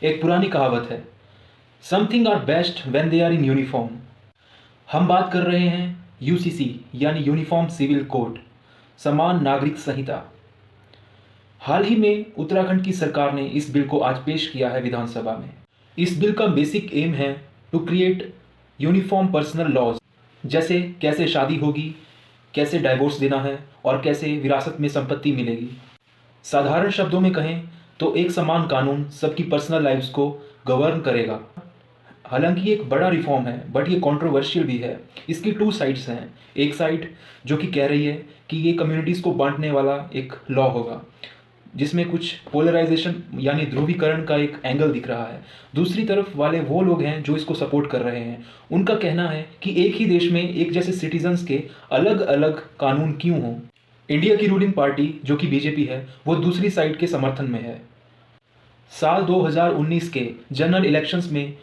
एक पुरानी कहावत है, something are best when they are in uniform. हम बात कर रहे हैं यूसीसी यानी यूनिफॉर्म सिविल कोड, समान नागरिक संहिता। हाल ही में उत्तराखंड की सरकार ने इस बिल को आज पेश किया है विधानसभा में। इस बिल का बेसिक एम है to create uniform personal laws, जैसे कैसे शादी होगी, कैसे डाइवोर्स देना है और कैसे विरासत में संपत्ति मिलेगी। साधारण शब्दों में कहें तो एक समान कानून सबकी पर्सनल लाइफ्स को गवर्न करेगा। हालांकि एक बड़ा रिफॉर्म है, बट ये कंट्रोवर्शियल भी है। इसकी टू साइड्स हैं। एक साइड जो कि कह रही है कि ये कम्युनिटीज़ को बांटने वाला एक लॉ होगा, जिसमें कुछ पोलराइजेशन यानी ध्रुवीकरण का एक एंगल दिख रहा है। दूसरी तरफ वाले वो लोग हैं जो इसको सपोर्ट कर रहे हैं। उनका कहना है कि एक ही देश में एक जैसे सिटीजन्स के अलग अलग कानून क्यों हों। इंडिया की रूलिंग पार्टी जो कि बीजेपी है, वो दूसरी साइड के समर्थन में है। साल 2019 के जनरल इलेक्शंस में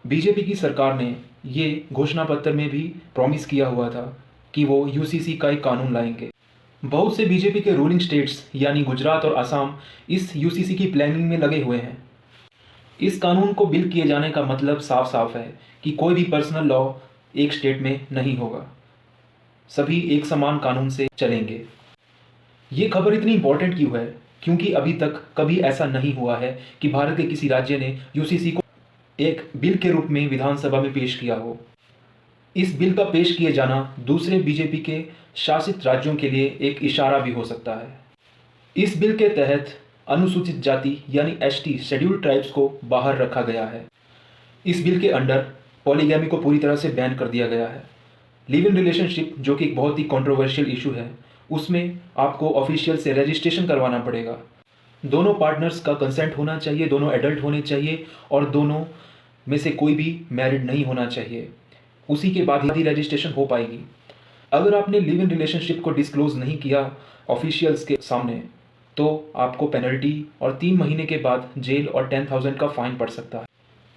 बीजेपी की सरकार ने ये घोषणा पत्र में भी प्रॉमिस किया हुआ था कि वो यूसीसी का एक कानून लाएंगे। बहुत से बीजेपी के रूलिंग स्टेट्स यानी गुजरात और असम इस यूसीसी की प्लानिंग में लगे हुए हैं। इस कानून को बिल किए जाने का मतलब साफ साफ है कि कोई भी पर्सनल लॉ एक स्टेट में नहीं होगा, सभी एक समान कानून से चलेंगे। ये खबर इतनी इंपॉर्टेंट क्यों है? क्योंकि अभी तक कभी ऐसा नहीं हुआ है कि भारत के किसी राज्य ने यूसीसी को एक बिल के रूप में विधानसभा में पेश किया हो। इस बिल का पेश किए जाना दूसरे बीजेपी के शासित राज्यों के लिए एक इशारा भी हो सकता है। इस बिल के तहत अनुसूचित जाति यानी एसटी शेड्यूल्ड ट्राइब्स को बाहर रखा गया है। इस बिल के अंडर पॉलीगैमी को पूरी तरह से बैन कर दिया गया है। लिव इन रिलेशनशिप जो कि एक बहुत ही कंट्रोवर्शियल इशू है, उसमें आपको ऑफिशियल से रजिस्ट्रेशन करवाना पड़ेगा। दोनों पार्टनर्स का कंसेंट होना चाहिए, दोनों एडल्ट होने चाहिए और दोनों में से कोई भी मैरिड नहीं होना चाहिए। उसी के बाद ही रजिस्ट्रेशन हो पाएगी। अगर आपने लिव इन रिलेशनशिप को डिस्क्लोज नहीं किया ऑफिशियल्स के सामने, तो आपको पेनल्टी और 3 महीने के बाद जेल और 10,000 का फाइन पड़ सकता है।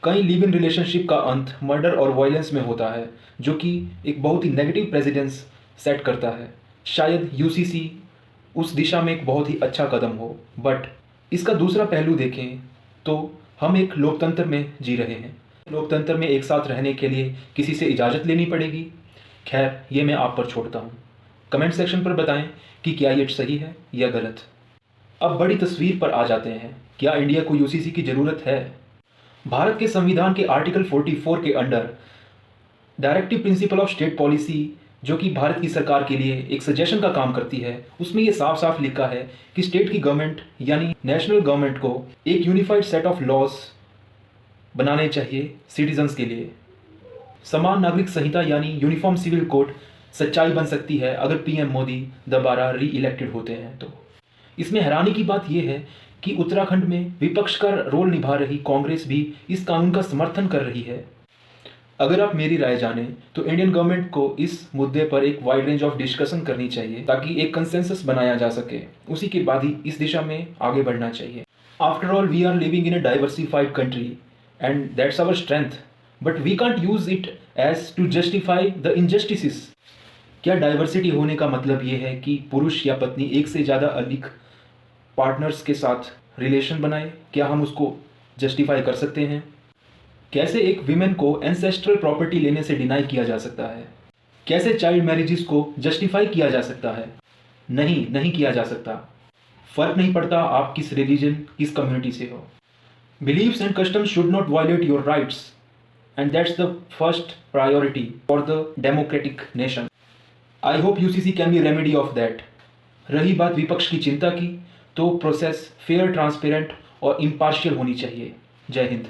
कई लिव इन रिलेशनशिप का अंत मर्डर और वायलेंस में होता है, जो कि एक बहुत ही नेगेटिव प्रेसिडेंस सेट करता है। शायद यूसीसी उस दिशा में एक बहुत ही अच्छा कदम हो, बट इसका दूसरा पहलू देखें तो हम एक लोकतंत्र में जी रहे हैं। लोकतंत्र में एक साथ रहने के लिए किसी से इजाज़त लेनी पड़ेगी। खैर, ये मैं आप पर छोड़ता हूँ। कमेंट सेक्शन पर बताएं कि क्या ये सही है या गलत। अब बड़ी तस्वीर पर आ जाते हैं। क्या इंडिया को यूसीसी की ज़रूरत है? भारत के संविधान के आर्टिकल 44 के under directive principle of state policy, जो कि भारत की सरकार के लिए एक सजेशन का काम करती है, उसमें ये साफ साफ लिखा है कि स्टेट की गवर्नमेंट यानी नेशनल गवर्नमेंट को एक यूनिफाइड सेट ऑफ लॉज बनाने चाहिए सिटीजन्स के लिए। समान नागरिक संहिता यानी यूनिफॉर्म सिविल कोड सच्चाई बन सकती है अगर पीएम मोदी दोबारा री इलेक्टेड होते हैं तो। इसमें हैरानी की बात यह है कि उत्तराखंड में विपक्ष का रोल निभा रही कांग्रेस भी इस कानून का समर्थन कर रही है। अगर आप मेरी राय जानें तो इंडियन गवर्नमेंट को इस मुद्दे पर एक वाइड रेंज ऑफ डिस्कशन करनी चाहिए ताकि एक कंसेंसस बनाया जा सके। उसी के बाद ही इस दिशा में आगे बढ़ना चाहिए। After all we are living in a diversified country and that's our strength, but we can't use it as to justify the injustices. क्या डाइवर्सिटी होने का मतलब ये है कि पुरुष या पत्नी एक से ज़्यादा अधिक पार्टनर्स के साथ रिलेशन बनाए? क्या हम उसको जस्टिफाई कर सकते हैं? कैसे एक विमेन को एंसेस्ट्रल प्रॉपर्टी लेने से डिनाई किया जा सकता है? कैसे चाइल्ड मैरिजेस को जस्टिफाई किया जा सकता है? नहीं किया जा सकता। फर्क नहीं पड़ता आप किस रिलीजन, किस कम्युनिटी से हो। Beliefs and customs should not violate your rights and that's the first priority for the democratic nation. I hope UCC can be remedy of that. रही बात विपक्ष की चिंता की, तो प्रोसेस फेयर, ट्रांसपेरेंट और इम्पार्शियल होनी चाहिए। जय हिंद।